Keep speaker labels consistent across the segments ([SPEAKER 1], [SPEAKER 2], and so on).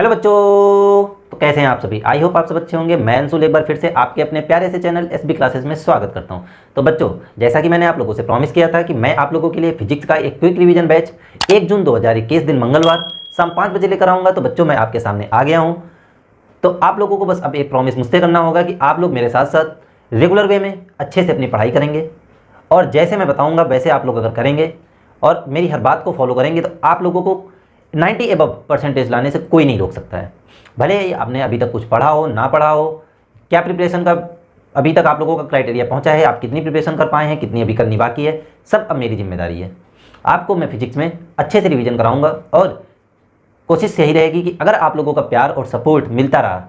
[SPEAKER 1] Hello बच्चों, तो कैसे हैं आप सभी। आई होप आप सब अच्छे होंगे। मैं अंशुल एक बार फिर से आपके अपने प्यारे से चैनल एसबी क्लासेस में स्वागत करता हूं। तो बच्चों, जैसा कि मैंने आप लोगों से प्रॉमिस किया था कि मैं आप लोगों के लिए फिजिक्स का एक क्विक रिवीजन बैच 1 जून 2021 दिन मंगलवार शाम 5 बजे लेकर आऊँगा। तो बच्चों, मैं आपके सामने आ गया हूँ। तो आप लोगों को बस अब एक प्रॉमिस मुझसे करना होगा कि आप लोग मेरे साथ साथ रेगुलर वे में अच्छे से अपनी पढ़ाई करेंगे और जैसे मैं बताऊँगा वैसे आप लोग अगर करेंगे और मेरी हर बात को फॉलो करेंगे तो आप लोगों को 90 एबव परसेंटेज लाने से कोई नहीं रोक सकता है। भले ही आपने अभी तक कुछ पढ़ा हो ना पढ़ा हो, क्या प्रिपरेशन का अभी तक आप लोगों का क्राइटेरिया पहुंचा है, आप कितनी प्रिपरेशन कर पाए हैं, कितनी अभी करनी बाकी है, सब अब मेरी जिम्मेदारी है। आपको मैं फिजिक्स में अच्छे से रिवीजन कराऊंगा और कोशिश यही रहेगी कि अगर आप लोगों का प्यार और सपोर्ट मिलता रहा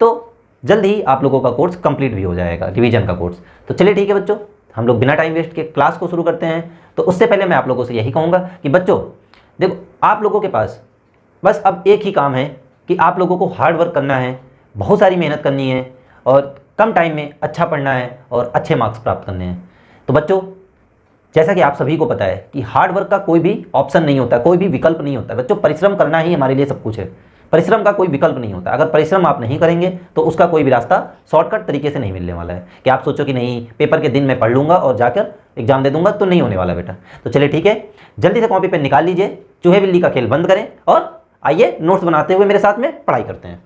[SPEAKER 1] तो जल्द ही आप लोगों का कोर्स कंप्लीट भी हो जाएगा, रिवीजन का कोर्स। तो चलिए ठीक है बच्चों, हम लोग बिना टाइम वेस्ट के क्लास को शुरू करते हैं। तो उससे पहले मैं आप लोगों से यही कहूँगा कि बच्चों देखो, आप लोगों के पास बस अब एक ही काम है कि आप लोगों को हार्ड वर्क करना है, बहुत सारी मेहनत करनी है और कम टाइम में अच्छा पढ़ना है और अच्छे मार्क्स प्राप्त करने हैं। तो बच्चों, जैसा कि आप सभी को पता है कि हार्ड वर्क का कोई भी ऑप्शन नहीं होता, कोई भी विकल्प नहीं होता। बच्चों, परिश्रम करना ही हमारे लिए सब कुछ है। परिश्रम का कोई विकल्प नहीं होता। अगर परिश्रम आप नहीं करेंगे तो उसका कोई भी रास्ता शॉर्टकट तरीके से नहीं मिलने वाला है कि आप सोचो कि नहीं पेपर के दिन मैं पढ़ लूँगा और जाकर एग्जाम दे दूंगा, तो नहीं होने वाला बेटा। तो चलिए ठीक है, जल्दी से कॉपी पेन निकाल लीजिए, चूहे बिल्ली का खेल बंद करें और आइए नोट्स बनाते हुए मेरे साथ में पढ़ाई करते हैं।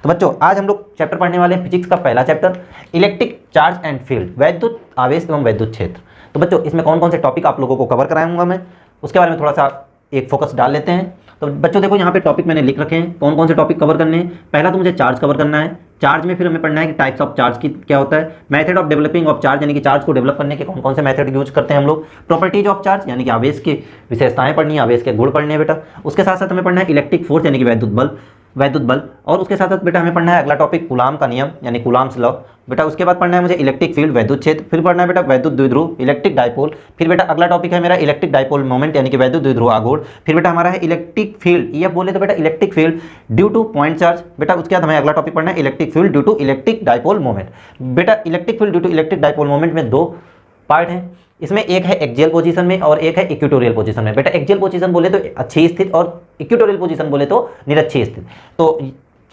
[SPEAKER 1] तो बच्चों, आज हम लोग चैप्टर पढ़ने वाले हैं फिजिक्स का पहला chapter, electric charge and field, वैद्युत आवेश एवं वैद्युत क्षेत्र। तो बच्चों, इसमें कौन कौन से टॉपिक आप लोगों को कवर कराऊंगा मैं, उसके बारे में थोड़ा सा एक फोकस डाल लेते हैं। तो बच्चों देखो, यहाँ पे टॉपिक मैंने लिख रखे हैं, कौन कौन से टॉपिक कवर करने हैं। पहला तो मुझे चार्ज कवर करना है। चार्ज में फिर हमें पढ़ना है कि टाइप्स ऑफ चार्ज की क्या होता है, method of developing of charge यानी कि चार्ज को डेवलप करने के कौन कौन से मेथड यूज करते हैं हम लोग, प्रॉपर्टीज ऑफ चार्ज यानी कि आवेश की विशेषताएं पढ़नी है, आवेश के गुण पढ़ने हैं बेटा। उसके साथ साथ हमें पढ़ना है इलेक्ट्रिक फोर्स यानी कि वैद्युत बल और उसके साथ साथ बेटा हमें पढ़ना है अगला टॉपिक कूलाम का नियम यानी कूलाम्स लॉ बेटा। उसके बाद पढ़ना है मुझे इलेक्ट्रिक फील्ड वैद्युत क्षेत्र, फिर पढ़ना है बेटा वैद्युत द्विध्रुव इलेक्ट्रिक डायपोल, फिर बेटा अगला टॉपिक है मेरा इलेक्ट्रिक डायपोल मोमेंट यानी कि वैद्युत द्विध्रुव आघूर्ण, फिर बेटा हमारा है इलेक्ट्रिक फील्ड, ये बोले तो बेटा electric field due to point charge बेटा। उसके बाद हमें अगला टॉपिक पढ़ना है electric field due to electric dipole moment बेटा। Electric field due to electric dipole moment में दो पार्ट हैं, इसमें एक है एक्सियल पोजीशन में और एक है इक्वेटोरियल पोजीशन में बेटा। एक्सियल पोजीशन बोले तो अच्छी स्थिति और इक्वेटोरियल पोजीशन बोले तो निरक्षीय स्थिति। तो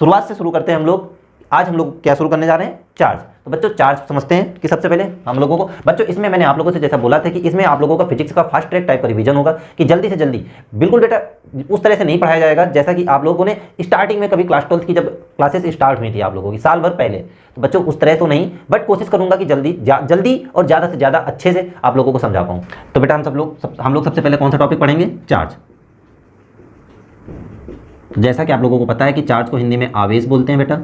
[SPEAKER 1] शुरुआत से शुरू करते हैं हम लोग। आज हम लोग क्या शुरू करने जा रहे हैं, चार्ज। तो बच्चों, चार्ज समझते हैं कि सबसे पहले हम लोगों को बच्चों, इसमें मैंने आप लोगों से जैसा बोला था कि इसमें आप लोगों का फिजिक्स का फास्ट ट्रैक टाइप का रिवीजन होगा कि जल्दी से जल्दी, बिल्कुल बेटा उस तरह से नहीं पढ़ाया जाएगा जैसा कि आप लोगों ने स्टार्टिंग में कभी क्लास 12 की जब क्लासेस स्टार्ट हुई थी आप लोगों की साल भर पहले। तो बच्चों उस तरह तो नहीं, बट कोशिश करूंगा कि जल्दी और ज़्यादा से ज़्यादा अच्छे से आप लोगों को समझा पाऊँ। तो बेटा हम लोग सबसे पहले कौन सा टॉपिक पढ़ेंगे, चार्ज। तो जैसा कि आप लोगों को पता है कि चार्ज को हिंदी में आवेश बोलते हैं बेटा।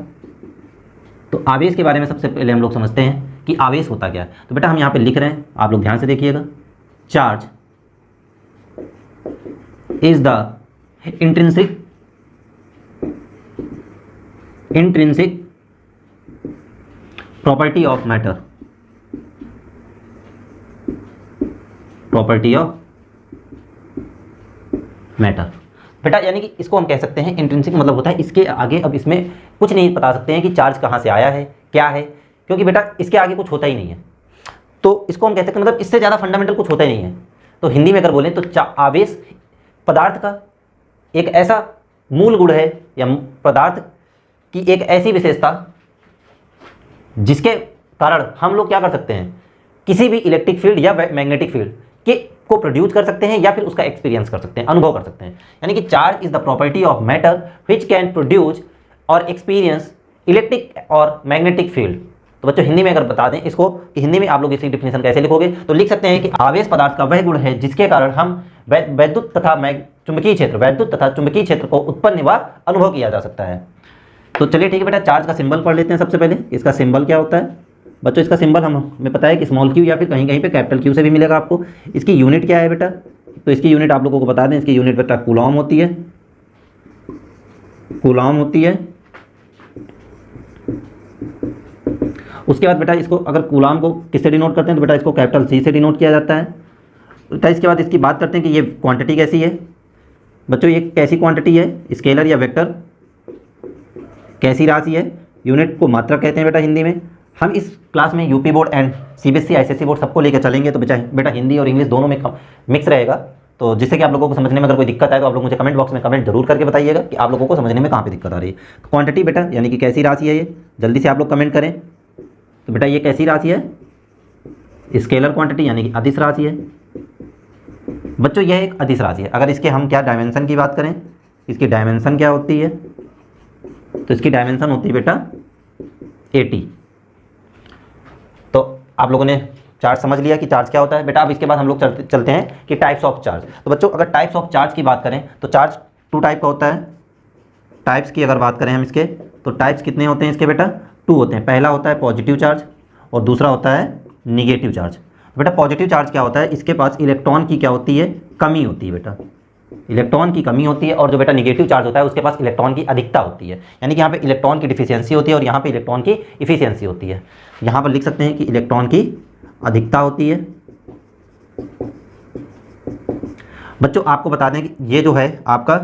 [SPEAKER 1] तो आवेश के बारे में सबसे पहले हम लोग समझते हैं कि आवेश होता क्या है। तो बेटा हम यहाँ पे लिख रहे हैं, आप लोग ध्यान से देखिएगा। Charge is the intrinsic property of matter, बेटा। यानी कि इसको हम कह सकते हैं इंट्रिंसिक, मतलब होता है इसके आगे अब इसमें कुछ नहीं बता सकते हैं कि चार्ज कहाँ से आया है, क्या है, क्योंकि बेटा इसके आगे कुछ होता ही नहीं है। तो इसको हम कह सकते हैं मतलब इससे ज़्यादा फंडामेंटल कुछ होता ही नहीं है। तो हिंदी में अगर बोलें तो आवेश पदार्थ का एक ऐसा मूल गुण है या पदार्थ की एक ऐसी विशेषता जिसके कारण हम लोग क्या कर सकते हैं, किसी भी इलेक्ट्रिक फील्ड या मैग्नेटिक फील्ड के को प्रोड्यूस कर सकते हैं या फिर उसका एक्सपीरियंस कर सकते हैं, अनुभव कर सकते हैं। यानी कि charge is the property of matter which can produce और एक्सपीरियंस इलेक्ट्रिक और मैग्नेटिक फील्ड। तो बच्चों हिंदी में अगर बता दें इसको कि हिंदी में आप लोग इसकी डिफिनेशन कैसे लिखोगे, तो लिख सकते हैं कि आवेश पदार्थ का वह गुण है जिसके कारण हम वैद्युत तथा चुंबकीय क्षेत्र को उत्पन्न व अनुभव किया जा सकता है। तो चलिए ठीक है बेटा, चार्ज का सिंबल पढ़ लेते हैं सबसे पहले। इसका सिंबल क्या होता है बच्चों, इसका सिंबल हमें पता है कि स्मॉल क्यू या फिर कहीं कहीं पे कैपिटल क्यू से भी मिलेगा आपको। इसकी यूनिट क्या है बेटा, तो इसकी यूनिट आप लोगों को बता दें, इसकी यूनिट बेटा कूलॉम होती है, उसके बाद बेटा इसको अगर कूलॉम को किससे डिनोट करते हैं तो बेटा इसको कैपिटल सी से डिनोट किया जाता है। बेटा इसके बाद इसकी बात करते हैं कि ये क्वांटिटी कैसी है बच्चों, ये कैसी क्वांटिटी है, स्केलर या वेक्टर, कैसी राशि है। यूनिट को मात्रक कहते हैं बेटा हिंदी में। हम इस क्लास में UP board and CBSE ICSE board सबको लेकर चलेंगे, तो बेटा हिंदी और इंग्लिश दोनों में मिक्स रहेगा। तो जिससे कि आप लोगों को समझने में अगर कोई दिक्कत आए तो आप लोग मुझे कमेंट बॉक्स में कमेंट जरूर करके बताइएगा कि आप लोगों को समझने में कहाँ पे दिक्कत आ रही है। तो क्वांटिटी बेटा यानी कि कैसी राशि है, ये जल्दी से आप लोग कमेंट करें। तो बेटा ये कैसी राशि है, स्केलर क्वांटिटी यानी कि अदिश राशि है। बच्चों यह एक अदिश राशि है। अगर इसके हम क्या डायमेंशन की बात करें, इसकी डायमेंशन क्या होती है, तो इसकी डायमेंशन होती है बेटा 80। तो आप लोगों ने चार्ज समझ लिया कि चार्ज क्या होता है बेटा। अब इसके बाद हम लोग चलते हैं कि टाइप्स ऑफ चार्ज। तो बच्चों अगर टाइप्स ऑफ चार्ज की बात करें तो चार्ज 2 टाइप का होता है। टाइप्स की अगर बात करें हम इसके, तो टाइप्स कितने होते हैं इसके बेटा, 2 होते हैं। पहला होता है पॉजिटिव चार्ज और दूसरा होता है निगेटिव चार्ज। बेटा पॉजिटिव चार्ज क्या होता है, इसके पास इलेक्ट्रॉन की क्या होती है, कमी होती है बेटा, इलेक्ट्रॉन की कमी होती है। और जो बेटा निगेटिव चार्ज होता है उसके पास इलेक्ट्रॉन की अधिकता होती है, यानी कि यहाँ पे इलेक्ट्रॉन की डिफिशियंसी होती है और यहाँ पे इलेक्ट्रॉन की इफिशियंसी होती है। यहाँ पर लिख सकते हैं कि इलेक्ट्रॉन की अधिकता होती है। बच्चों आपको बता दें कि ये जो है आपका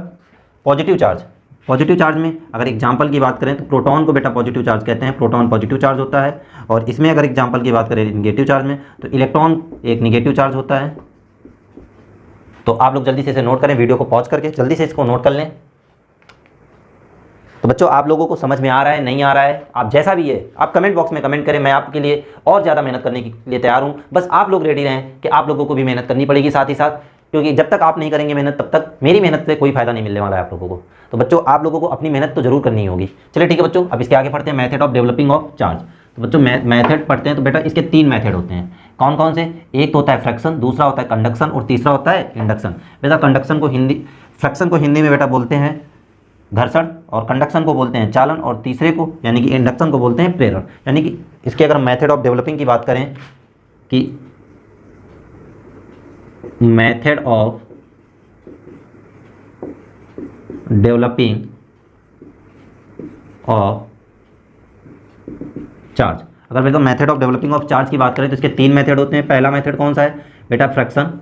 [SPEAKER 1] पॉजिटिव चार्ज, पॉजिटिव चार्ज में अगर एग्जांपल की बात करें तो प्रोटॉन को बेटा पॉजिटिव चार्ज कहते हैं, प्रोटॉन पॉजिटिव चार्ज होता है। और इसमें अगर एग्जांपल की बात करें निगेटिव चार्ज में, तो इलेक्ट्रॉन एक निगेटिव चार्ज होता है। तो आप लोग जल्दी से इसे नोट करें, वीडियो को पॉज करके जल्दी से इसको नोट कर लें। तो बच्चों आप लोगों को समझ में आ रहा है, नहीं आ रहा है, आप जैसा भी है आप कमेंट बॉक्स में कमेंट करें। मैं आपके लिए और ज़्यादा मेहनत करने के लिए तैयार हूँ। बस आप लोग रेडी रहें कि आप लोगों को भी मेहनत करनी पड़ेगी साथ ही साथ, क्योंकि जब तक आप नहीं करेंगे मेहनत तब तक मेरी मेहनत से कोई फायदा नहीं मिलने वाला है आप लोगों को। तो बच्चों आप लोगों को अपनी मेहनत तो जरूर करनी होगी। चलिए ठीक है बच्चों, अब इसके आगे पढ़ते हैं method of developing of charge. तो बच्चों मेथड पढ़ते हैं तो बेटा इसके 3 मेथड होते हैं। कौन कौन से, एक तो होता है फ्रैक्शन, दूसरा होता है कंडक्शन और तीसरा होता है इंडक्शन। बेटा फ्रैक्शन को हिंदी में बेटा बोलते हैं घर्षण, और कंडक्शन को बोलते हैं चालन, और तीसरे को यानी कि इंडक्शन को बोलते हैं प्रेरण। यानी कि इसके अगर मेथड ऑफ डेवलपिंग की बात करें कि method of developing of charge, अगर बेटा method of developing of charge की बात करें तो इसके 3 मेथड होते हैं। पहला मेथड कौन सा है बेटा, फ्रैक्शन।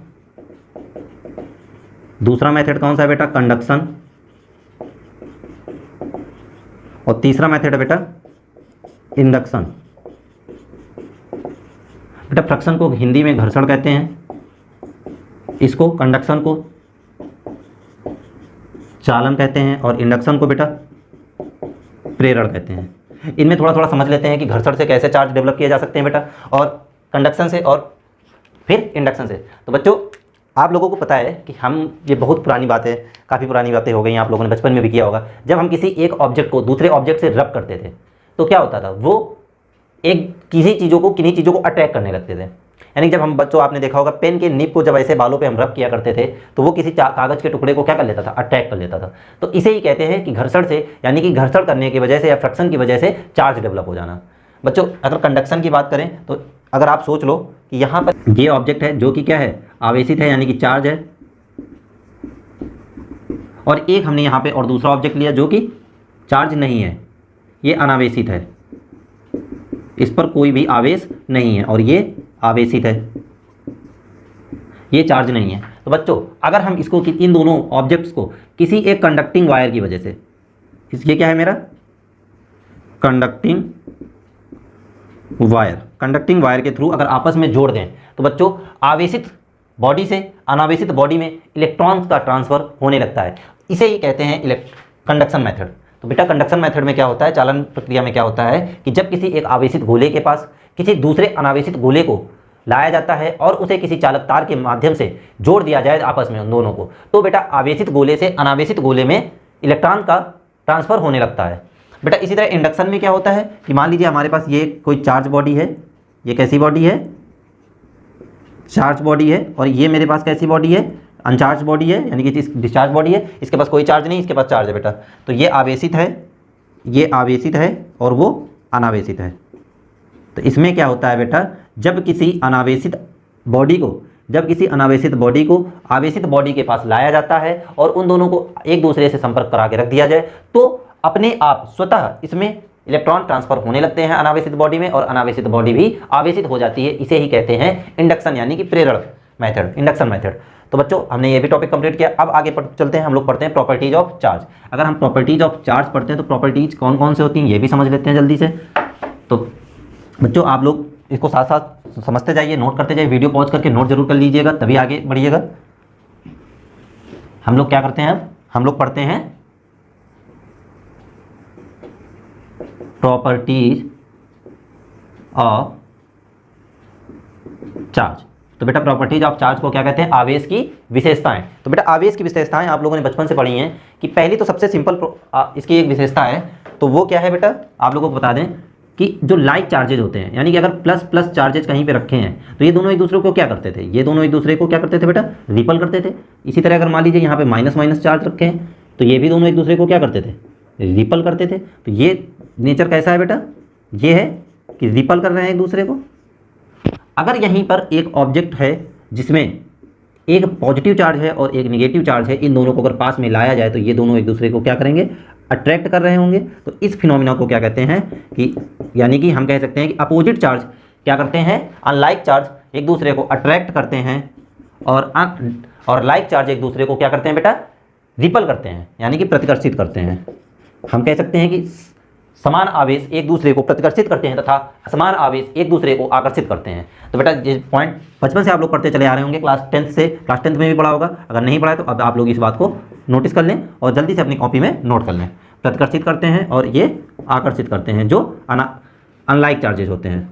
[SPEAKER 1] दूसरा मेथड कौन सा है बेटा, कंडक्शन। और तीसरा मेथड है बेटा इंडक्शन। बेटा फ्रैक्शन को हिंदी में घर्षण कहते हैं, इसको कंडक्शन को चालन कहते हैं, और इंडक्शन को बेटा प्रेरण कहते हैं। इनमें थोड़ा थोड़ा समझ लेते हैं कि घर्षण से कैसे चार्ज डेवलप किए जा सकते हैं बेटा, और कंडक्शन से, और फिर इंडक्शन से। तो बच्चों आप लोगों को पता है कि हम, ये बहुत पुरानी बातें, काफ़ी पुरानी बातें हो गई हैं, आप लोगों ने बचपन में भी किया होगा। जब हम किसी एक ऑब्जेक्ट को दूसरे ऑब्जेक्ट से रब करते थे तो क्या होता था, वो एक किन्हीं चीज़ों को अट्रैक्ट करने लगते थे। यानी जब हम बच्चों, आपने देखा होगा पेन के निब को जब ऐसे बालों पे हम रब किया करते थे तो वो किसी कागज़ के टुकड़े को क्या कर लेता था, अट्रैक्ट कर लेता था। तो इसे ही कहते हैं कि घर्षण से, यानी कि घर्षण करने की वजह से या फ्रैक्शन की वजह से चार्ज डेवलप हो जाना। बच्चों अगर कंडक्शन की बात करें तो अगर आप सोच लो कि यहाँ पर ये ऑब्जेक्ट है जो कि क्या है, आवेशित है, यानी कि चार्ज है, और एक हमने यहाँ पे और दूसरा ऑब्जेक्ट लिया जो कि चार्ज नहीं है, ये अनावेशित है, इस पर कोई भी आवेश नहीं है, और ये आवेशित है, ये चार्ज नहीं है। तो बच्चों अगर हम इसको, इन दोनों ऑब्जेक्ट्स को किसी एक कंडक्टिंग वायर की वजह से, ये क्या है मेरा कंडक्टिंग वायर के थ्रू अगर आपस में जोड़ दें तो बच्चों आवेशित बॉडी से अनावेशित बॉडी में इलेक्ट्रॉन्स का ट्रांसफर होने लगता है। इसे ही कहते हैं कंडक्शन मेथड। तो बेटा कंडक्शन मेथड में क्या होता है, चालन प्रक्रिया में क्या होता है कि जब किसी एक आवेशित गोले के पास किसी दूसरे अनावेशित गोले को लाया जाता है और उसे किसी चालक तार के माध्यम से जोड़ दिया जाए आपस में उन दोनों को, तो बेटा आवेशित गोले से अनावेशित गोले में इलेक्ट्रॉन का ट्रांसफर होने लगता है। बेटा इसी तरह इंडक्शन में क्या होता है कि मान लीजिए हमारे पास ये कोई चार्ज बॉडी है, ये कैसी बॉडी है, चार्ज बॉडी है, और ये मेरे पास कैसी बॉडी है, अनचार्ज बॉडी है, यानी कि डिस्चार्ज बॉडी है, इसके पास कोई चार्ज नहीं, इसके पास चार्ज है बेटा। तो ये आवेशित है, ये आवेशित है, और वो अनावेशित है। तो इसमें क्या होता है बेटा, जब किसी अनावेशित बॉडी को आवेशित बॉडी के पास लाया जाता है और उन दोनों को एक दूसरे से संपर्क करा के रख दिया जाए तो अपने आप स्वतः इसमें इलेक्ट्रॉन ट्रांसफर होने लगते हैं अनावेशित बॉडी में, और अनावेशित बॉडी भी आवेशित हो जाती है। इसे ही कहते हैं इंडक्शन, यानी कि प्रेरण मेथड, इंडक्शन मेथड। तो बच्चों हमने ये भी टॉपिक कंप्लीट किया। अब आगे चलते हैं, हम लोग पढ़ते हैं प्रॉपर्टीज ऑफ चार्ज। अगर हम प्रॉपर्टीज ऑफ चार्ज पढ़ते हैं तो प्रॉपर्टीज कौन कौन से होती हैं ये भी समझ लेते हैं जल्दी से। तो बच्चों आप लोग इसको साथ साथ समझते जाइए, नोट करते जाइए, वीडियो पॉज करके नोट जरूर कर लीजिएगा, तभी आगे बढ़िएगा। हम लोग क्या करते हैं, अब हम लोग पढ़ते हैं प्रॉपर्टीज ऑफ चार्ज। तो बेटा प्रॉपर्टीज ऑफ चार्ज को क्या कहते हैं, आवेश की विशेषताएं। तो बेटा आवेश की विशेषताएं आप लोगों ने बचपन से पढ़ी हैं कि पहली तो सबसे सिंपल इसकी एक विशेषता है, तो वो क्या है बेटा, आप लोगों को बता दें कि जो लाइक चार्जेज होते हैं, यानी कि अगर प्लस प्लस चार्जेज कहीं पे रखे हैं तो ये दोनों एक दूसरे को क्या करते थे, ये दोनों एक दूसरे को क्या करते थे बेटा, रिपल करते थे। इसी तरह अगर मान लीजिए यहाँ पे माइनस माइनस चार्ज रखे हैं तो ये भी दोनों एक दूसरे को क्या करते थे, रिपल करते थे। तो ये नेचर कैसा है बेटा, ये है कि रिपल कर रहे हैं एक दूसरे को। अगर यहीं पर एक ऑब्जेक्ट है जिसमें एक पॉजिटिव चार्ज है और एक नेगेटिव चार्ज है, इन दोनों को अगर पास में लाया जाए तो ये दोनों एक दूसरे को क्या करेंगे, अट्रैक्ट कर रहे होंगे। तो इस फिनोमिना को क्या कहते हैं कि, यानी कि हम कह सकते हैं कि अपोजिट चार्ज क्या करते हैं, अनलाइक चार्ज एक दूसरे को अट्रैक्ट करते हैं और लाइक चार्ज एक दूसरे को क्या करते हैं बेटा, रिपल करते हैं, यानी कि प्रतिकर्षित करते हैं। हम कह सकते हैं कि समान आवेश एक दूसरे को प्रतिकर्षित करते हैं तथा असमान आवेश एक दूसरे को आकर्षित करते हैं। तो बेटा ये पॉइंट बचपन से आप लोग पढ़ते चले आ रहे होंगे, क्लास 10th में भी पढ़ा होगा। अगर नहीं पढ़ा है तो अब आप लोग इस बात को नोटिस कर लें और जल्दी से अपनी कॉपी में नोट कर लें। प्रतिकर्षित करते हैं और ये आकर्षित करते हैं, जो अनलाइक चार्जेस होते हैं,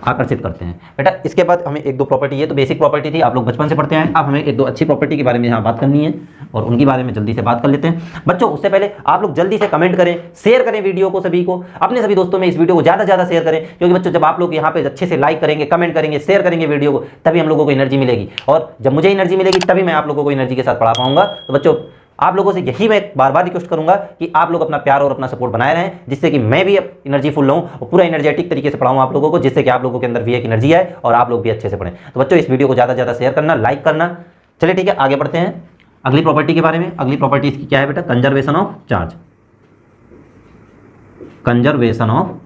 [SPEAKER 1] आकर्षित करते हैं। बेटा इसके बाद हमें एक दो प्रॉपर्टी, ये तो बेसिक प्रॉपर्टी थी, आप लोग बचपन से पढ़ते हैं। अब हमें एक दो अच्छी प्रॉपर्टी के बारे में यहाँ बात करनी है और उनके बारे में जल्दी से बात कर लेते हैं। बच्चों उससे पहले आप लोग जल्दी से कमेंट करें, शेयर करें वीडियो को, सभी को, अपने सभी दोस्तों में इस वीडियो को ज़्यादा से ज़्यादा शेयर करें, क्योंकि बच्चों जब आप लोग यहाँ पे अच्छे से लाइक करेंगे, कमेंट करेंगे, शेयर करेंगे वीडियो को, तभी हम लोगों को एनर्जी मिलेगी, और जब मुझे एनर्जी मिलेगी तभी मैं आप लोगों को एनर्जी के साथ पढ़ा पाऊंगा। तो बच्चों आप लोगों से यही मैं बार बार रिक्वेस्ट करूंगा कि आप लोग अपना प्यार और अपना सपोर्ट बनाए रहें, जिससे कि मैं भी एनर्जी फुल रहूं और पूरा एनर्जेटिक तरीके से पढ़ाऊं आप लोगों को, जिससे कि आप लोगों के अंदर भी एक एनर्जी आए और आप लोग भी अच्छे से पढ़ें। तो बच्चों इस वीडियो को ज़्यादा से ज़्यादा शेयर करना, लाइक करना। चलिए ठीक है, आगे बढ़ते हैं अगली प्रॉपर्टी के बारे में। अगली प्रॉपर्टी इसकी क्या है बेटा, conservation of charge. Conservation of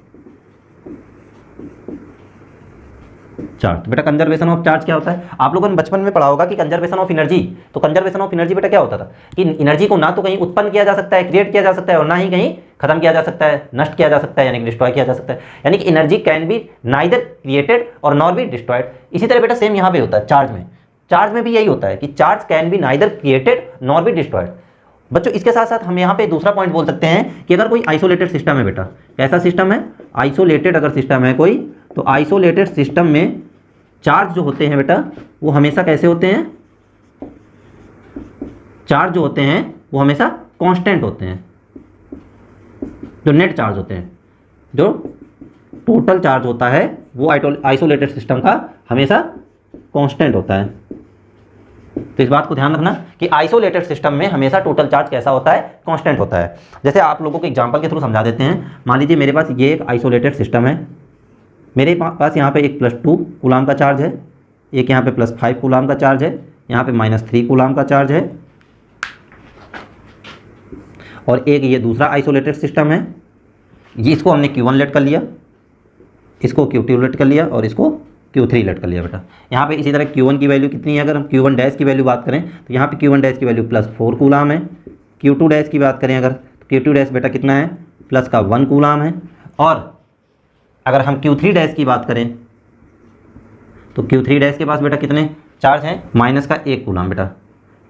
[SPEAKER 1] charge. तो बेटा कंजर्वेशन ऑफ चार्ज क्या होता है, आप लोगों ने बचपन में पढ़ा होगा कि कंजर्वेशन ऑफ एनर्जी। तो कंजर्वेशन ऑफ एनर्जी बेटा क्या होता था कि एनर्जी को ना तो कहीं उत्पन्न किया जा सकता है, क्रिएट किया जा सकता है, और ना ही कहीं खत्म किया जा सकता है, नष्ट किया जा सकता है, यानी कि डिस्ट्रॉय किया जा सकता है। यानी कि energy can be neither created और नॉर बी डिस्ट्रॉयड। इसी तरह बेटा सेम यहाँ पे होता है चार्ज में, चार्ज में भी यही होता है कि charge can be neither created nor be destroyed. बच्चों इसके साथ साथ हम यहाँ पे दूसरा पॉइंट बोल सकते हैं कि अगर कोई आइसोलेटेड सिस्टम है बेटा, कैसा सिस्टम है, आइसोलेटेड अगर सिस्टम है कोई, तो आइसोलेटेड सिस्टम में चार्ज जो होते हैं बेटा वो हमेशा कैसे होते हैं, चार्ज जो होते हैं वो हमेशा कांस्टेंट होते हैं। जो नेट चार्ज होते हैं, जो टोटल चार्ज होता है वो आइसोलेटेड सिस्टम का हमेशा कांस्टेंट होता है। तो इस बात को ध्यान रखना कि आइसोलेटेड सिस्टम में हमेशा टोटल चार्ज कैसा होता है, कांस्टेंट होता है। जैसे आप लोगों को एग्जांपल के थ्रू समझा देते हैं। मान लीजिए मेरे पास ये एक आइसोलेटेड सिस्टम है, मेरे पास यहाँ पे एक +2 कूलाम का चार्ज है, एक यहाँ पे +5 कूलाम का चार्ज है, यहाँ पे -3 कूलाम का चार्ज है, और एक ये दूसरा आइसोलेटेड सिस्टम है। ये इसको हमने Q1 लेट कर लिया, इसको Q2 लेट कर लिया और इसको Q3 लेट कर लिया बेटा। यहाँ पे इसी तरह Q1 की वैल्यू कितनी है, अगर हम Q1 डैश की वैल्यू बात करें तो यहाँ पे Q1 डैश की वैल्यू +4 कूलाम है। Q2 डैश की बात करें अगर, तो Q2 डैश बेटा कितना है, +1 कूलाम है। और अगर हम Q3 डैश की बात करें तो Q3 डैश के पास बेटा कितने चार्ज हैं, -1 कूलाम बेटा।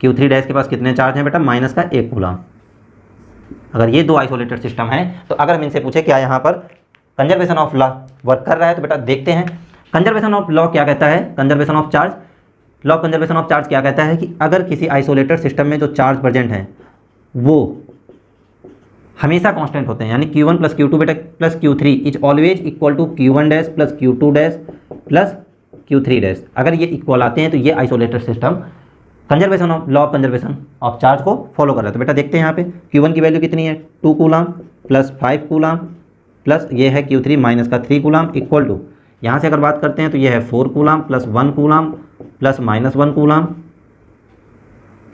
[SPEAKER 1] Q3 डैश के पास कितने चार्ज हैं बेटा, -1 कूलाम। अगर ये दो आइसोलेटेड सिस्टम है तो अगर हम इनसे पूछे क्या यहाँ पर कंजर्वेशन ऑफ लॉ वर्क कर रहा है, तो बेटा देखते हैं कंजर्वेशन ऑफ लॉ क्या कहता है। Conservation of charge, law conservation of charge क्या कहता है कि अगर किसी आइसोलेटेड सिस्टम में जो चार्ज प्रेजेंट है वो हमेशा कांस्टेंट होते हैं, यानी Q1 + Q2 बेटा + Q3 is always equal to Q1 dash + Q2 dash + Q3 dash. अगर ये इक्वल आते हैं तो ये isolated system conservation of law of conservation of charge को फॉलो कर रहा है। तो बेटा देखते हैं यहाँ पे Q1 की वैल्यू कितनी है, 2 कूलाम +5 कूलाम प्लस ये है Q3 -3 कूलाम इक्वल टू, यहाँ से अगर बात करते हैं तो ये है 4 coulomb +1 coulomb plus -1 coulomb,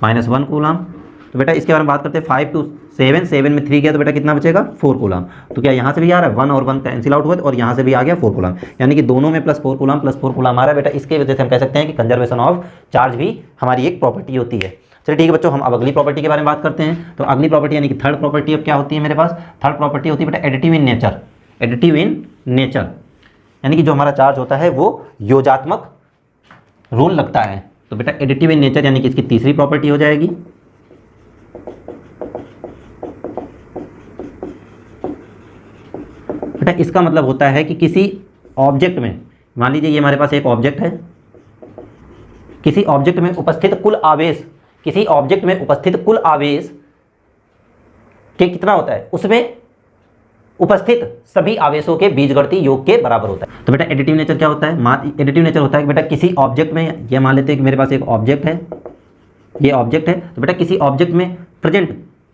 [SPEAKER 1] -1 coulomb. तो बेटा इसके बारे में बात करते हैं 5 to 7, 7 में 3 गया तो बेटा कितना बचेगा, 4 कूलाम। तो क्या यहाँ से भी आ रहा है 1 और 1 कैंसिल आउट हुआ और यहाँ से भी आ गया 4 कूलाम, यानी कि दोनों में +4 कूलाम +4 कूलाम आ रहा है बेटा। इसके वजह से हम कह सकते हैं कि कंजर्वेशन ऑफ चार्ज भी हमारी एक प्रॉपर्टी होती है। चलिए ठीक है बच्चों, हम अब अगली प्रॉपर्टी के बारे में बात करते हैं। तो अगली प्रॉपर्टी यानी कि थर्ड प्रॉपर्टी अब क्या होती है मेरे पास, थर्ड प्रॉपर्टी होती है बेटा additive in nature. Additive in nature यानी कि जो हमारा चार्ज होता है वो योजात्मक रूल लगता है, तो बेटा एडिटिव इन नेचर यानी कि इसकी तीसरी प्रॉपर्टी हो जाएगी। बेटा इसका मतलब होता है कि किसी ऑब्जेक्ट में, मान लीजिए ये हमारे पास एक ऑब्जेक्ट है, किसी ऑब्जेक्ट में उपस्थित कुल आवेश, किसी ऑब्जेक्ट में उपस्थित कुल आवेश के कितना होता है, उसमें उपस्थित सभी आवेशों के बीजगणितीय योग के बराबर होता है। तो बेटा एडिटिव नेचर क्या होता है? एडिटिव नेचर होता है कि बेटा किसी ऑब्जेक्ट में, ये मान लेते हैं कि मेरे पास एक ऑब्जेक्ट है, ये ऑब्जेक्ट है, तो बेटा किसी ऑब्जेक्ट में प्रेजेंट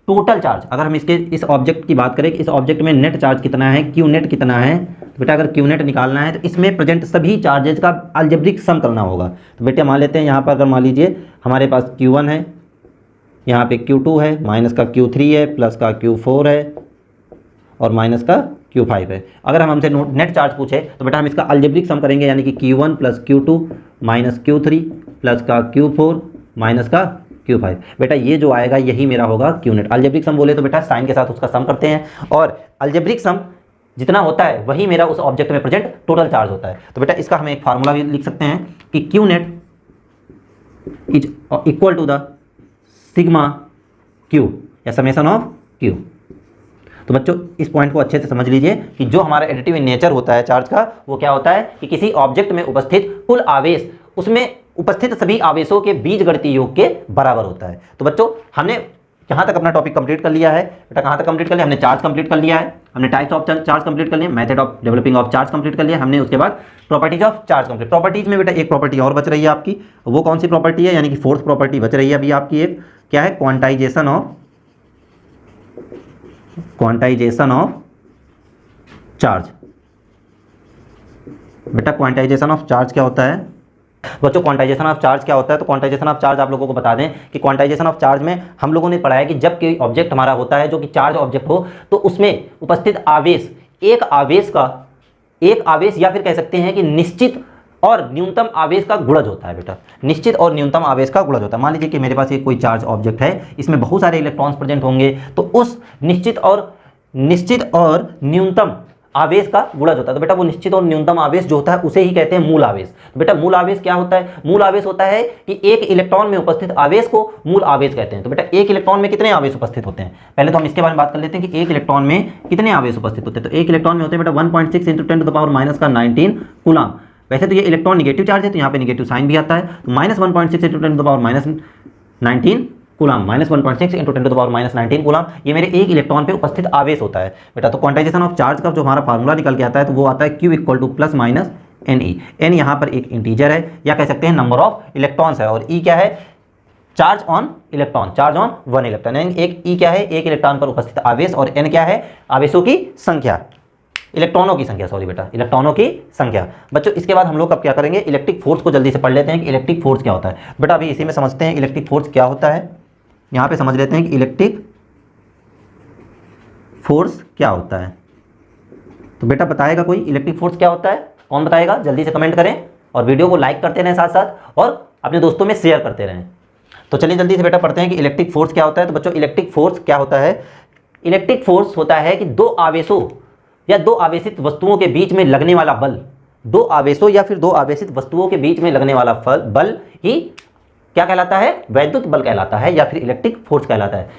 [SPEAKER 1] टोटल चार्ज, अगर हम इस ऑब्जेक्ट की बात करें कि इस ऑब्जेक्ट में नेट चार्ज कितना है, क्यू नेट कितना है, तो बेटा अगर क्यू नेट निकालना है तो इसमें प्रेजेंट सभी चार्जेज का अलजेब्रिक सम करना होगा। तो बेटा मान लेते हैं यहाँ पर, अगर मान लीजिए हमारे पास Q1 है, यहाँ पे Q2 है, माइनस का Q3 है, प्लस का Q4 है और माइनस का Q5 है। अगर हम हमसे नेट चार्ज पूछे तो बेटा हम इसका अलजेब्रिक सम करेंगे, यानी कि Q1 plus Q2 minus Q3 plus का Q4 माइनस का Q5। बेटा ये जो आएगा यही मेरा होगा Q नेट। अलजेब्रिक सम बोले तो बेटा साइन के साथ उसका सम करते हैं, और अलजेब्रिक सम जितना होता है वही मेरा उस ऑब्जेक्ट में प्रेजेंट टोटल चार्ज होता है। तो बेटा इसका हम एक फार्मूला भी लिख सकते हैं कि Q net is equal to the sigma Q या समेशन ऑफ Q। तो बच्चों इस पॉइंट को अच्छे से समझ लीजिए कि जो हमारा एडिटिव इन नेचर होता है चार्ज का, वो क्या होता है कि किसी ऑब्जेक्ट में उपस्थित कुल आवेश उसमें उपस्थित सभी आवेशों के बीजगणितीय योग के बराबर होता है। तो बच्चों हमने यहाँ तक अपना टॉपिक कंप्लीट कर लिया है। बेटा कहाँ तक कंप्लीट कर लिया? हमने चार्ज कंप्लीट कर लिया है, हमने टाइप्स ऑफ चार्ज कंप्लीट कर लिया, method of developing of charge complete कर लिया हमने, उसके बाद properties of charge complete. Properties में बेटा एक प्रॉपर्टी और बच रही है आपकी, वो कौन सी प्रॉपर्टी है? यानी कि फोर्थ प्रॉपर्टी बच रही है अभी आपकी, एक क्या है? Quantization of charge. बेटा क्वांटाइजेशन ऑफ चार्ज क्या होता है? बच्चों क्वांटाइजेशन ऑफ चार्ज क्या होता है? तो क्वांटाइजेशन ऑफ चार्ज आप लोगों को बता दें कि क्वांटाइजेशन ऑफ चार्ज में हम लोगों ने पढ़ा है कि जब कोई ऑब्जेक्ट हमारा होता है जो कि चार्ज ऑब्जेक्ट हो, तो उसमें उपस्थित आवेश एक आवेश या फिर कह सकते हैं कि निश्चित और न्यूनतम आवेश का गुणज होता है। बेटा निश्चित और न्यूनतम आवेश का गुणज होता है। मान लीजिए कि मेरे पास एक कोई चार्ज ऑब्जेक्ट है, इसमें बहुत सारे इलेक्ट्रॉन्स प्रेजेंट होंगे, तो उस निश्चित और न्यूनतम आवेश का गुणज होता है। तो बेटा वो निश्चित और न्यूनतम आवेश जो होता है उसे ही कहते हैं मूल आवेश। तो बेटा मूल आवेश क्या होता है? मूल आवेश होता है कि एक इलेक्ट्रॉन में उपस्थित आवेश को मूल आवेश कहते हैं। तो बेटा एक इलेक्ट्रॉन में कितने आवेश उपस्थित होते हैं? पहले तो हम इसके बारे में बात कर लेते हैं कि एक इलेक्ट्रॉन में कितने आवेश उपस्थित होते हैं। तो एक इलेक्ट्रॉन में होते हैं बेटा 1.6 × 10⁻⁻⁹ कूलाम। वैसे तो ये इलेक्ट्रॉन निगेटिव चार्ज है, तो यहाँ पे निगेटिव साइन भी आता है, तो -1.6 × 10⁻⁻⁹ कूलाम, -1.6 × 10⁻⁻⁹ कूलाम ये मेरे एक इलेक्ट्रॉन पे उपस्थित आवेश होता है। बेटा तो क्वांटाइजेशन ऑफ चार्ज का जो हमारा फार्मूला निकल के आता है तो वो आता है Q = ±NE। N यहाँ पर एक इंटीजर है, या कह सकते हैं नंबर ऑफ इलेक्ट्रॉन्स है, और E क्या है? Charge on electron, charge on 1 electron. एक E क्या है? एक इलेक्ट्रॉन पर उपस्थित आवेश, और N क्या है? आवेशों की संख्या, इलेक्ट्रॉनों की संख्या, सॉरी बेटा इलेक्ट्रॉनों की संख्या। बच्चों इसके बाद हम लोग अब क्या करेंगे? इलेक्ट्रिक फोर्स को जल्दी से पढ़ लेते हैं कि इलेक्ट्रिक फोर्स क्या होता है। बेटा अभी इसी में समझते हैं इलेक्ट्रिक फोर्स क्या होता है। यहाँ पे समझ लेते हैं कि इलेक्ट्रिक फोर्स क्या होता है। तो बेटा बताएगा कोई इलेक्ट्रिक फोर्स क्या होता है? कौन बताएगा? जल्दी से कमेंट करें और वीडियो को लाइक करते रहें साथ साथ, और अपने दोस्तों में शेयर करते रहें। तो चलिए जल्दी से बेटा पढ़ते हैं कि इलेक्ट्रिक फोर्स क्या होता है। तो बच्चों इलेक्ट्रिक फोर्स क्या होता है? इलेक्ट्रिक फोर्स होता है कि दो आवेशों या दो आवेशित वस्तुओं के बीच में लगने वाला बल, दो आवेशों या फिर दो आवेशित वस्तुओं के बीच में लगने वाला बल ही क्या कहलाता है? वैद्युत बल कहलाता है, या फिर इलेक्ट्रिक फोर्स कहलाता है।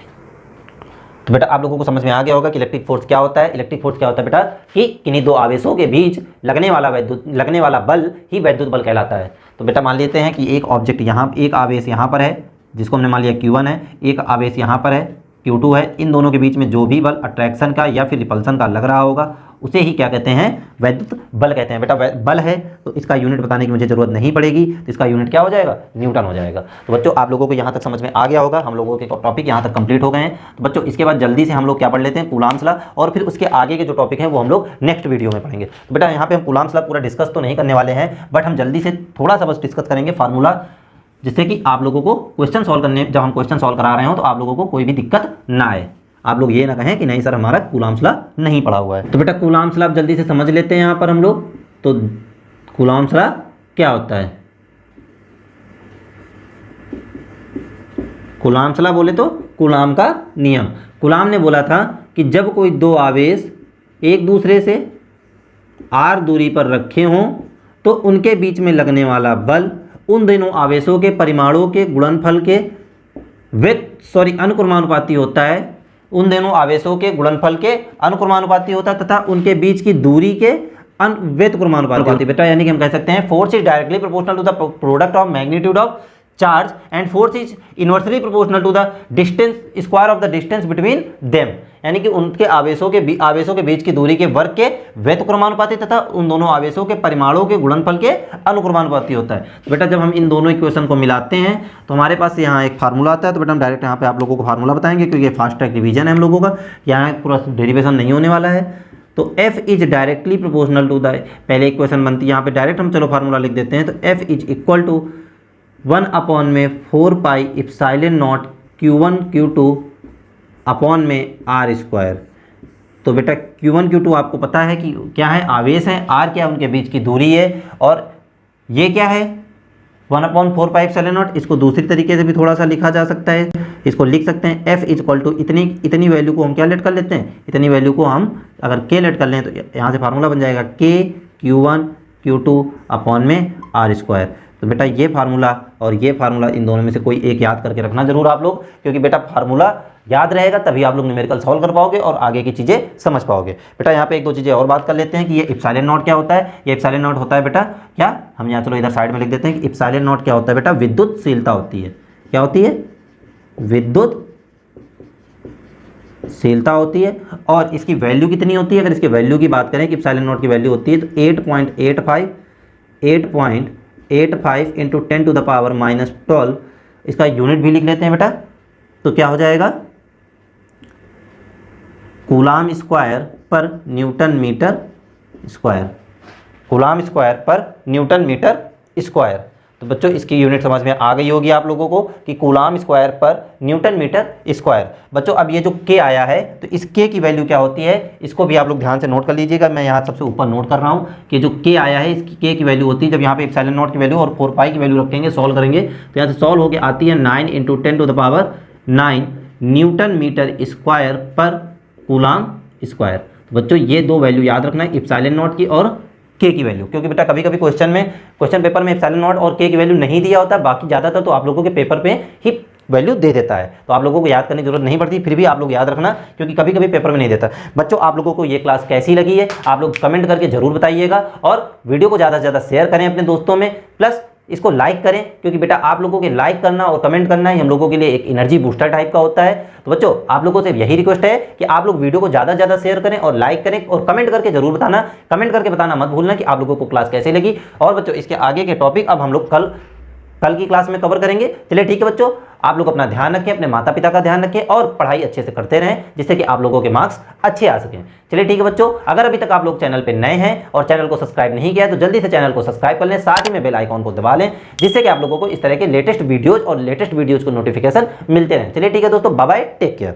[SPEAKER 1] तो बेटा आप लोगों को समझ में आ गया होगा कि इलेक्ट्रिक फोर्स क्या होता है। इलेक्ट्रिक फोर्स क्या होता है बेटा? कि किन्हीं दो आवेशों के बीच लगने वाला बल ही वैद्युत बल कहलाता है। तो बेटा मान लेते हैं कि एक ऑब्जेक्ट यहाँ, एक आवेश यहाँ पर है जिसको हमने मान लिया Q1 है, एक आवेश यहाँ पर है Q2 है। इन दोनों के बीच में जो भी बल अट्रैक्शन का या फिर रिपल्सन का लग रहा होगा उसे ही क्या कहते हैं? वैद्युत बल कहते हैं। बेटा बल है तो इसका यूनिट बताने की मुझे जरूरत नहीं पड़ेगी, तो इसका यूनिट क्या हो जाएगा? न्यूटन हो जाएगा। तो बच्चों आप लोगों को यहाँ तक समझ में आ गया होगा, हम लोगों के टॉपिक यहाँ तक कंप्लीट हो गए हैं। तो बच्चों इसके बाद जल्दी से हम लोग क्या पढ़ लेते हैं? कूलाम्स लॉ, और फिर उसके आगे के जो टॉपिक हैं वो हम लोग नेक्स्ट वीडियो में पढ़ेंगे। तो बेटा यहाँ पे हम कूलाम्स लॉ पूरा डिस्कस तो नहीं करने वाले हैं, बट हम जल्दी से थोड़ा सा बस डिस्कस करेंगे फार्मूला, जिससे कि आप लोगों को क्वेश्चन सॉल्व करने, जब हम क्वेश्चन सॉल्व करा रहे हो तो आप लोगों को कोई भी दिक्कत ना आए, आप लोग ये ना कहें कि नहीं सर हमारा कूलाम्स लॉ नहीं पढ़ा हुआ है। तो बेटा कूलाम्स लॉ जल्दी से समझ लेते हैं यहाँ पर हम लोग। तो कूलाम्स लॉ क्या होता है? कूलाम्स लॉ बोले तो कूलाम का नियम। कूलाम ने बोला था कि जब कोई दो आवेश एक दूसरे से r दूरी पर रखे हों तो उनके बीच में लगने वाला बल उन दोनों आवेशों के परिमाणों के गुणनफल के अनुक्रमानुपाती होता है, उन दोनों आवेशों के गुणनफल के अनुक्रमानुपाती होता है तथा उनके बीच की दूरी के व्यतिक्रमानुपाती। बेटा यानी कि हम कह सकते हैं force is directly proportional to the product of magnitude of charge and force is inversely proportional to the distance square of the distance between them, यानी कि उनके आवेशों के बीच की दूरी के वर्ग के व्यतिक्रमानुपाती तथा उन दोनों आवेशों के परिमाणों के गुणनफल के अनुक्रमानुपाती होता है। तो बेटा जब हम इन दोनों इक्वेशन को मिलाते हैं तो हमारे पास यहाँ एक फार्मूला आता है। तो बेटा हम डायरेक्ट यहाँ पे आप लोगों को फार्मूला बताएंगे क्योंकि ये फास्ट ट्रैक रिवीजन है हम लोगों का, यहाँ पूरा डेरिवेशन नहीं होने वाला है। तो F is directly proportional to the, पहले इक्वेशन बनती है यहाँ पे डायरेक्ट हम चलो फार्मूला लिख देते हैं। तो F is equal to 1/4 pi epsilon not Q1 Q2 upon में R स्क्वायर। तो बेटा Q1 Q2 आपको पता है कि क्या है, आवेश है, R क्या है, उनके बीच की दूरी है, और ये क्या है 1/4 पाई इप्सिलॉन नॉट। इसको दूसरी तरीके से भी थोड़ा सा लिखा जा सकता है, इसको लिख सकते हैं F इज इक्वल टू इतनी वैल्यू को हम क्या लेट कर लेते हैं, इतनी वैल्यू को हम अगर K लेट कर लें तो यहाँ से फार्मूला बन जाएगा K Q1 Q2 अपॉन में R स्क्वायर। तो बेटा ये फार्मूला और ये फार्मूला, इन दोनों में से कोई एक याद करके रखना जरूर आप लोग, क्योंकि बेटा फार्मूला याद रहेगा तभी आप लोग न्यूमेरिकल सॉल्व कर पाओगे और आगे की चीज़ें समझ पाओगे। बेटा यहाँ पे एक दो चीज़ें और बात कर लेते हैं कि ये इप्सिलॉन नॉट क्या होता है। ये इप्सिलॉन नॉट होता है बेटा क्या, हम यहाँ चलो इधर साइड में लिख देते हैं कि इप्सिलॉन नॉट क्या होता है बेटा, विद्युतशीलता होती है। क्या होती है, विद्युतशीलता होती है। और इसकी वैल्यू कितनी होती है, अगर इसकी वैल्यू की बात करें कि इप्सिलॉन नॉट की वैल्यू होती है तो 8.85 इंटू 10⁻⁻12, इसका यूनिट भी लिख लेते हैं बेटा। तो क्या हो जाएगा, coulomb square per newton metre square, coulomb square per newton metre square. तो बच्चों इसकी यूनिट समझ में आ गई होगी आप लोगों को कि coulomb square per newton metre square. बच्चों अब ये जो के आया है तो इस के की वैल्यू क्या होती है, इसको भी आप लोग ध्यान से नोट कर लीजिएगा। मैं यहाँ सबसे ऊपर नोट कर रहा हूँ कि जो के आया है इसकी के की वैल्यू होती है, जब यहाँ पे इप्सिलॉन नॉट की वैल्यू और 4 पाई की वैल्यू रखेंगे सॉल्व करेंगे तो यहाँ से सॉल्व होकर आती है 9 इंटू 10⁻9 न्यूटन मीटर स्क्वायर पर कूलाम स्क्वायर। तो बच्चों ये दो वैल्यू याद रखना है, इप्सिलॉन नॉट की और के की वैल्यू, क्योंकि बेटा कभी कभी क्वेश्चन पेपर में इप्सिलॉन नॉट और के की वैल्यू नहीं दिया होता, बाकी ज़्यादातर तो आप लोगों के पेपर पे ही वैल्यू दे देता है, तो आप लोगों को याद करने की जरूरत नहीं पड़ती, फिर भी आप लोग याद रखना क्योंकि कभी कभी पेपर में नहीं देता। बच्चों आप लोगों को ये क्लास कैसी लगी है आप लोग कमेंट करके जरूर बताइएगा, और वीडियो को ज़्यादा से ज़्यादा शेयर करें अपने दोस्तों में, प्लस इसको लाइक करें, क्योंकि बेटा आप लोगों के लाइक करना और कमेंट करना ही हम लोगों के लिए एक एनर्जी बूस्टर टाइप का होता है। तो बच्चों आप लोगों से यही रिक्वेस्ट है कि आप लोग वीडियो को ज़्यादा से ज़्यादा शेयर करें और लाइक करें और कमेंट करके जरूर बताना, कमेंट करके बताना मत भूलना कि आप लोगों को क्लास कैसे लगी। और बच्चों इसके आगे के टॉपिक अब हम लोग कल की क्लास में कवर करेंगे। चलिए ठीक है बच्चों, आप लोग अपना ध्यान रखें, अपने माता पिता का ध्यान रखें और पढ़ाई अच्छे से करते रहें जिससे कि आप लोगों के मार्क्स अच्छे आ सकें। चलिए ठीक है बच्चों, अगर अभी तक आप लोग चैनल पे नए हैं और चैनल को सब्सक्राइब नहीं किया है तो जल्दी से चैनल को सब्सक्राइब कर लें, साथ ही में बेल आइकॉन को दबा लें जिससे कि आप लोगों को इस तरह के लेटेस्ट वीडियोज को नोटिफिकेशन मिलते रहें। चलिए ठीक है दोस्तों, बाय बाय, टेक केयर।